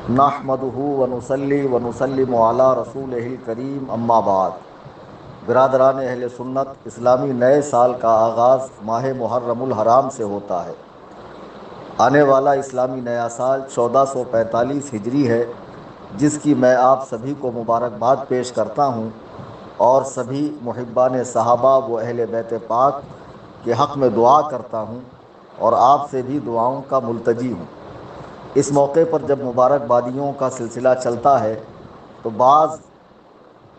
نحمدہ ونصلی ونسلم علی رسولہ الکریم اما بعد۔ برادران اہل سنت، اسلامی نئے سال کا آغاز ماہ محرم الحرام سے ہوتا ہے۔ آنے والا اسلامی نیا سال 1445 ہجری ہے، جس کی میں آپ سبھی کو مبارکباد پیش کرتا ہوں اور سبھی محبان صحابہ و اہل بیت پاک کے حق میں دعا کرتا ہوں اور آپ سے بھی دعاؤں کا ملتجی ہوں۔ اس موقع پر جب مبارکبادیوں کا سلسلہ چلتا ہے تو بعض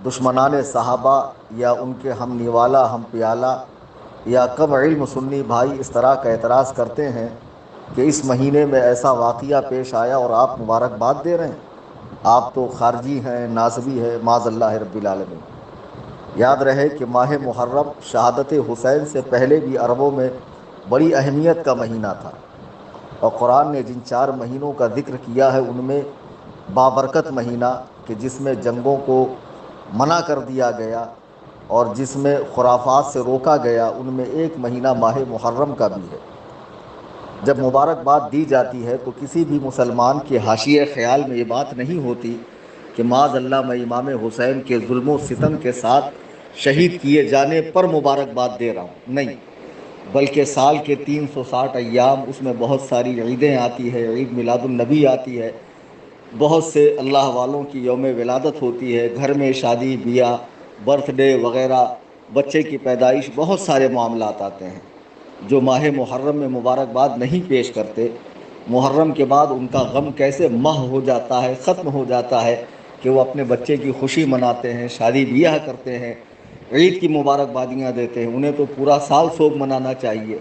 دشمنان صحابہ یا ان کے ہم نوالا ہم پیالہ یا کم علم سنی بھائی اس طرح کا اعتراض کرتے ہیں کہ اس مہینے میں ایسا واقعہ پیش آیا اور آپ مبارکباد دے رہے ہیں، آپ تو خارجی ہیں، ناصبی ہے، معاذ اللہ رب العالمین۔ یاد رہے کہ ماہ محرم شہادت حسین سے پہلے بھی عربوں میں بڑی اہمیت کا مہینہ تھا، اور قرآن نے جن 4 مہینوں کا ذکر کیا ہے ان میں بابرکت مہینہ کہ جس میں جنگوں کو منع کر دیا گیا اور جس میں خرافات سے روکا گیا، ان میں ایک مہینہ ماہ محرم کا بھی ہے۔ جب مبارکباد دی جاتی ہے تو کسی بھی مسلمان کے حاشیے خیال میں یہ بات نہیں ہوتی کہ معاذ اللہ میں امام حسین کے ظلم و ستم کے ساتھ شہید کیے جانے پر مبارکباد دے رہا ہوں، نہیں، بلکہ سال کے 360 ایام اس میں بہت ساری عیدیں آتی ہے، عید میلاد النبی آتی ہے، بہت سے اللہ والوں کی یوم ولادت ہوتی ہے، گھر میں شادی بیاہ، برتھ ڈے وغیرہ، بچے کی پیدائش، بہت سارے معاملات آتے ہیں جو ماہ محرم میں مبارکباد نہیں پیش کرتے۔ محرم کے بعد ان کا غم کیسے محو ہو جاتا ہے، ختم ہو جاتا ہے کہ وہ اپنے بچے کی خوشی مناتے ہیں، شادی بیاہ کرتے ہیں، عید کی مبارکبادیاں دیتے ہیں۔ انہیں تو پورا سال سوگ منانا چاہیے۔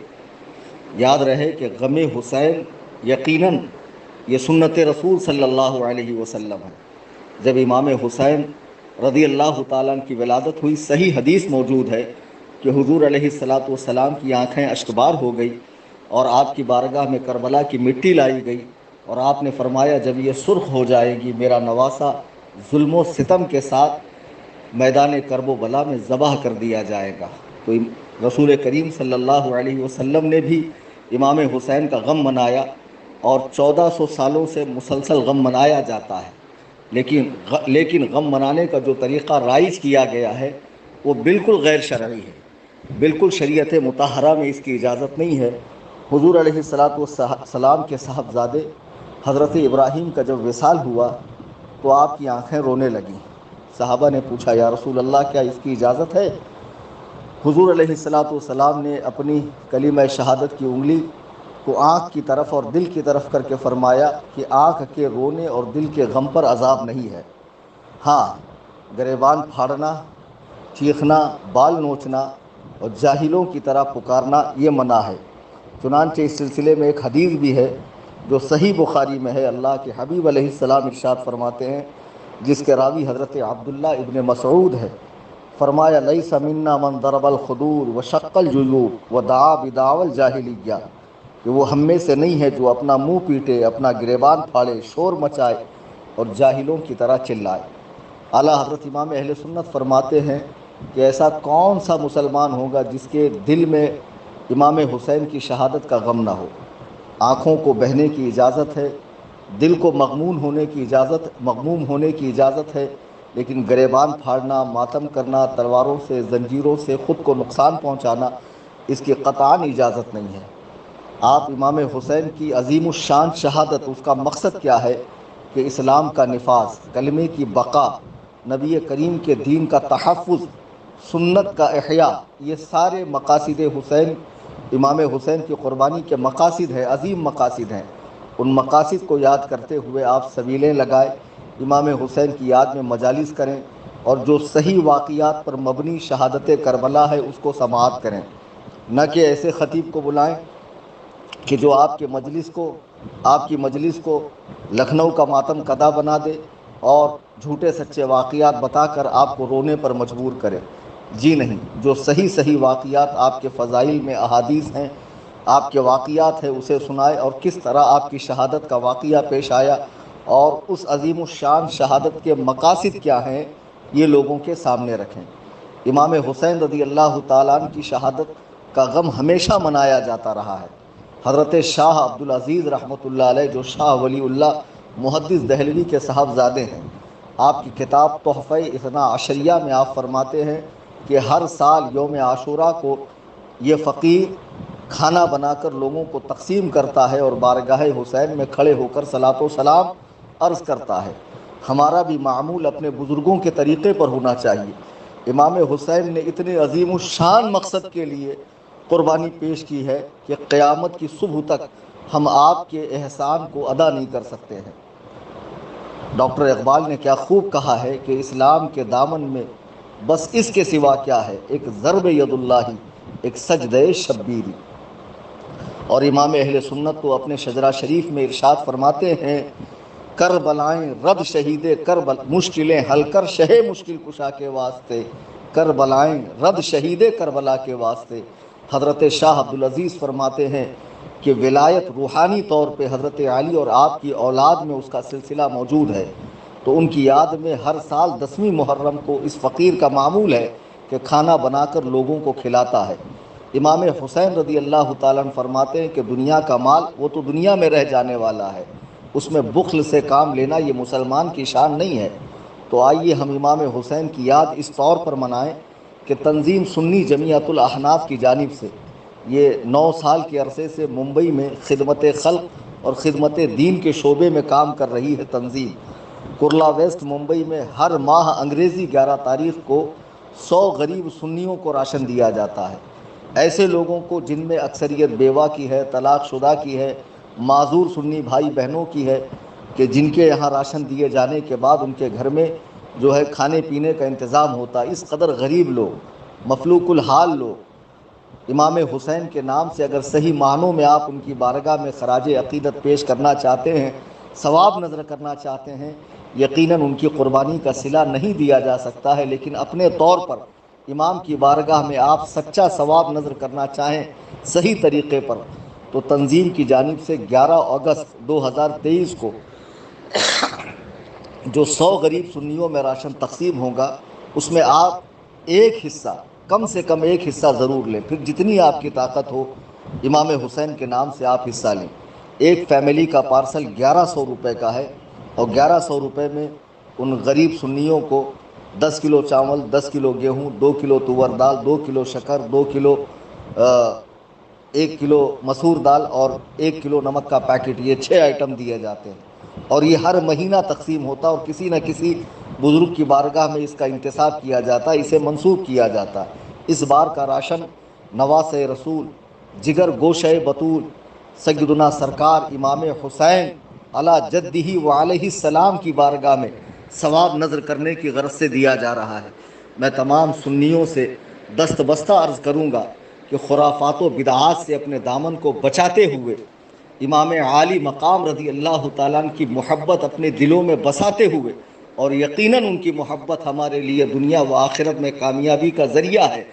یاد رہے کہ غم حسین یقیناً یہ سنت رسول صلی اللہ علیہ وسلم ہے۔ جب امام حسین رضی اللہ تعالیٰ عنہ کی ولادت ہوئی، صحیح حدیث موجود ہے کہ حضور علیہ السلام کی آنکھیں اشکبار ہو گئی اور آپ کی بارگاہ میں کربلا کی مٹی لائی گئی، اور آپ نے فرمایا جب یہ سرخ ہو جائے گی میرا نواسہ ظلم و ستم کے ساتھ میدان کرب و بلا میں ذبح کر دیا جائے گا۔ تو رسول کریم صلی اللہ علیہ وسلم نے بھی امام حسین کا غم منایا، اور 1400 سالوں سے مسلسل غم منایا جاتا ہے، لیکن غم منانے کا جو طریقہ رائج کیا گیا ہے وہ بالکل غیر شرعی ہے، بالکل شریعت مطہرہ میں اس کی اجازت نہیں ہے۔ حضور علیہ السلام کے صاحبزادے حضرت ابراہیم کا جب وصال ہوا تو آپ کی آنکھیں رونے لگیں۔ صحابہ نے پوچھا یا رسول اللہ کیا اس کی اجازت ہے؟ حضور علیہ السلام نے اپنی کلمہ شہادت کی انگلی کو آنکھ کی طرف اور دل کی طرف کر کے فرمایا کہ آنکھ کے رونے اور دل کے غم پر عذاب نہیں ہے، ہاں گریبان پھاڑنا، چیخنا، بال نوچنا اور جاہلوں کی طرح پکارنا یہ منع ہے۔ چنانچہ اس سلسلے میں ایک حدیث بھی ہے جو صحیح بخاری میں ہے۔ اللہ کے حبیب علیہ السلام ارشاد فرماتے ہیں، جس کے راوی حضرت عبداللہ ابن مسعود ہے، فرمایا لیس منا من ضرب الخدور وشق الجیوب ودعا بدعوى الجاہلیہ، کہ وہ ہم میں سے نہیں ہے جو اپنا منہ پیٹے، اپنا گریبان پھاڑے، شور مچائے اور جاہلوں کی طرح چلائے۔ اعلیٰ حضرت امام اہل سنت فرماتے ہیں کہ ایسا کون سا مسلمان ہوگا جس کے دل میں امام حسین کی شہادت کا غم نہ ہو۔ آنکھوں کو بہنے کی اجازت ہے، دل کو مغموم ہونے کی اجازت ہے، لیکن گریبان پھاڑنا، ماتم کرنا، تلواروں سے، زنجیروں سے خود کو نقصان پہنچانا، اس کی قطعاً اجازت نہیں ہے۔ آپ امام حسین کی عظیم الشان شہادت، اس کا مقصد کیا ہے کہ اسلام کا نفاذ، کلمے کی بقا، نبی کریم کے دین کا تحفظ، سنت کا احیاء، یہ سارے مقاصد حسین، امام حسین کی قربانی کے مقاصد ہیں، عظیم مقاصد ہیں۔ ان مقاصد کو یاد کرتے ہوئے آپ سبیلیں لگائیں، امام حسین کی یاد میں مجالس کریں، اور جو صحیح واقعات پر مبنی شہادت کربلا ہے اس کو سماعت کریں، نہ کہ ایسے خطیب کو بلائیں کہ جو آپ کی مجلس کو لکھنؤ کا ماتم کدا بنا دے اور جھوٹے سچے واقعات بتا کر آپ کو رونے پر مجبور کرے۔ جی نہیں، جو صحیح واقعات آپ کے فضائل میں احادیث ہیں، آپ کے واقعات ہیں، اسے سنائے اور کس طرح آپ کی شہادت کا واقعہ پیش آیا اور اس عظیم الشان شہادت کے مقاصد کیا ہیں یہ لوگوں کے سامنے رکھیں۔ امام حسین رضی اللہ تعالیٰ عنہ کی شہادت کا غم ہمیشہ منایا جاتا رہا ہے۔ حضرت شاہ عبدالعزیز رحمۃ اللہ علیہ جو شاہ ولی اللہ محدث دہلوی کے صاحبزادے ہیں۔ آپ کی کتاب تحفہ اثنا عشریہ میں آپ فرماتے ہیں کہ ہر سال یوم عاشوراء کو یہ فقیر کھانا بنا کر لوگوں کو تقسیم کرتا ہے اور بارگاہ حسین میں کھڑے ہو کر صلاۃ و سلام عرض کرتا ہے۔ ہمارا بھی معمول اپنے بزرگوں کے طریقے پر ہونا چاہیے۔ امام حسین نے اتنے عظیم الشان مقصد کے لیے قربانی پیش کی ہے کہ قیامت کی صبح تک ہم آپ کے احسان کو ادا نہیں کر سکتے ہیں۔ ڈاکٹر اقبال نے کیا خوب کہا ہے کہ اسلام کے دامن میں بس اس کے سوا کیا ہے، ایک ضرب ید اللہ، ایک سجدہ شبیری۔ اور امام اہل سنت تو اپنے شجرہ شریف میں ارشاد فرماتے ہیں، کربلائیں رد شہید کربلا، مشکلیں حل کر شہ مشکل کشا کے واسطے، کربلائیں رد شہید کربلا کے واسطے۔ حضرت شاہ عبدالعزیز فرماتے ہیں کہ ولایت روحانی طور پہ حضرت علی اور آپ کی اولاد میں اس کا سلسلہ موجود ہے، تو ان کی یاد میں ہر سال 10ویں محرم کو اس فقیر کا معمول ہے کہ کھانا بنا کر لوگوں کو کھلاتا ہے۔ امام حسین رضی اللہ تعالیٰ عنہ فرماتے ہیں کہ دنیا کا مال وہ تو دنیا میں رہ جانے والا ہے، اس میں بخل سے کام لینا یہ مسلمان کی شان نہیں ہے۔ تو آئیے ہم امام حسین کی یاد اس طور پر منائیں کہ تنظیم سنی جمیعت الاحناف کی جانب سے یہ 9 سال کے عرصے سے ممبئی میں خدمت خلق اور خدمت دین کے شعبے میں کام کر رہی ہے تنظیم۔ کرلا ویسٹ ممبئی میں ہر ماہ انگریزی 11 تاریخ کو 100 غریب سنیوں کو راشن دیا جاتا ہے۔ ایسے لوگوں کو جن میں اکثریت بیوہ کی ہے، طلاق شدہ کی ہے، معذور سنی بھائی بہنوں کی ہے، کہ جن کے یہاں راشن دیے جانے کے بعد ان کے گھر میں جو ہے کھانے پینے کا انتظام ہوتا ہے۔ اس قدر غریب لوگ، مفلوک الحال لوگ امام حسین کے نام سے اگر صحیح معنوں میں آپ ان کی بارگاہ میں خراج عقیدت پیش کرنا چاہتے ہیں، ثواب نظر کرنا چاہتے ہیں، یقیناً ان کی قربانی کا صلہ نہیں دیا جا سکتا ہے، لیکن اپنے طور پر امام کی بارگاہ میں آپ سچا ثواب نظر کرنا چاہیں صحیح طریقے پر، تو تنظیم کی جانب سے 11 اگست 2023 کو جو 100 غریب سنیوں میں راشن تقسیم ہوگا، اس میں آپ ایک حصہ، کم سے کم ایک حصہ ضرور لیں، پھر جتنی آپ کی طاقت ہو امام حسین کے نام سے آپ حصہ لیں۔ ایک فیملی کا پارسل 1100 روپے کا ہے، اور 1100 روپے میں ان غریب سنیوں کو 10 کلو چاول، 10 کلو گیہوں، 2 کلو تور دال، 2 کلو شکر، 2 کلو 1 کلو مسور دال اور 1 کلو نمک کا پیکٹ، یہ 6 آئٹم دیے جاتے ہیں، اور یہ ہر مہینہ تقسیم ہوتا ہے، اور کسی نہ کسی بزرگ کی بارگاہ میں اس کا انتصاب کیا جاتا ہے، اسے منسوب کیا جاتا ہے۔ اس بار کا راشن نواس رسول، جگر گوشہ بطول، سیدنا سرکار امام حسین علی جدہ و علیہ السلام کی بارگاہ میں ثواب نظر کرنے کی غرض سے دیا جا رہا ہے۔ میں تمام سنیوں سے دست بستہ عرض کروں گا کہ خرافات و بدعات سے اپنے دامن کو بچاتے ہوئے، امام عالی مقام رضی اللہ تعالیٰ عنہ کی محبت اپنے دلوں میں بساتے ہوئے، اور یقیناً ان کی محبت ہمارے لیے دنیا و آخرت میں کامیابی کا ذریعہ ہے۔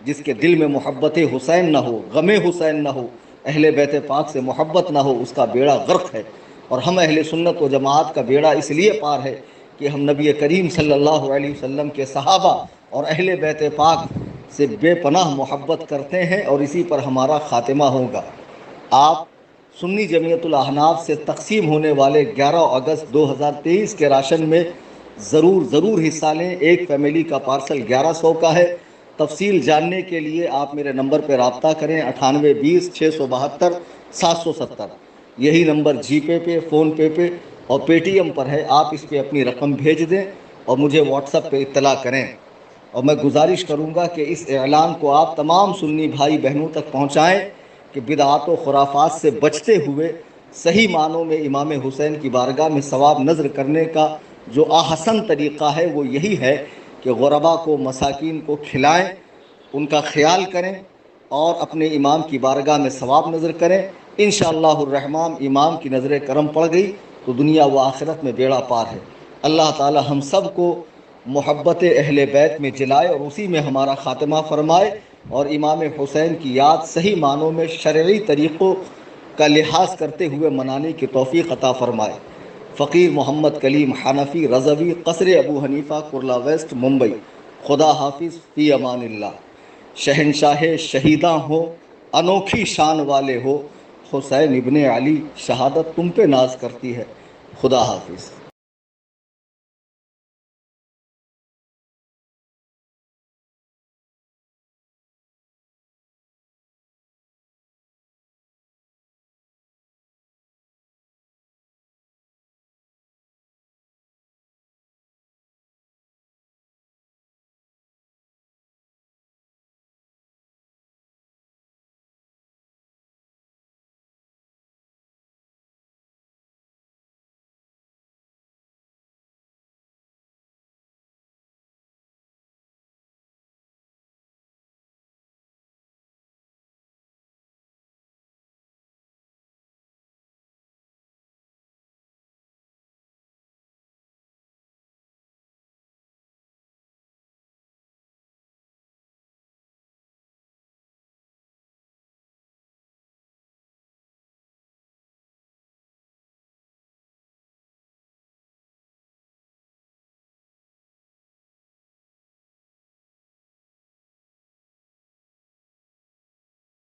جس کے دل میں محبت حسین نہ ہو، غم حسین نہ ہو، اہل بیت پاک سے محبت نہ ہو، اس کا بیڑا غرق ہے۔ اور ہم اہل سنت و جماعت کا بیڑا اس لیے پار ہے کہ ہم نبی کریم صلی اللہ علیہ وسلم کے صحابہ اور اہل بیت پاک سے بے پناہ محبت کرتے ہیں، اور اسی پر ہمارا خاتمہ ہوگا۔ آپ سنی جمیعت الاحناف سے تقسیم ہونے والے 11 اگست 2023 کے راشن میں ضرور حصہ لیں۔ ایک فیملی کا پارسل 1100 کا ہے۔ تفصیل جاننے کے لیے آپ میرے نمبر پہ رابطہ کریں، 9820 672 770۔ یہی نمبر جی پے، فون پے اور پے ٹی ایم پر ہے۔ آپ اس پہ اپنی رقم بھیج دیں اور مجھے واٹس ایپ پہ اطلاع کریں، اور میں گزارش کروں گا کہ اس اعلان کو آپ تمام سنی بھائی بہنوں تک پہنچائیں کہ بدعات و خرافات سے بچتے ہوئے صحیح معنوں میں امام حسین کی بارگاہ میں ثواب نظر کرنے کا جو احسن طریقہ ہے وہ یہی ہے کہ غربا کو، مساکین کو کھلائیں، ان کا خیال کریں، اور اپنے امام کی بارگاہ میں ثواب نظر کریں۔ انشاءاللہ الرحمن امام کی نظر کرم پڑ گئی تو دنیا و آخرت میں بیڑا پار ہے۔ اللہ تعالی ہم سب کو محبت اہل بیت میں جلائے اور اسی میں ہمارا خاتمہ فرمائے، اور امام حسین کی یاد صحیح معنوں میں شرعی طریقوں کا لحاظ کرتے ہوئے منانے کی توفیق عطا فرمائے۔ فقیر محمد کلیم حنفی رضوی، قصر ابو حنیفہ، کرلا ویسٹ، ممبئی۔ خدا حافظ، فی امان اللہ۔ شہنشاہ شہیداں ہو، انوکھی شان والے ہو، حسین ابن علی، شہادت تم پہ ناز کرتی ہے۔ خدا حافظ.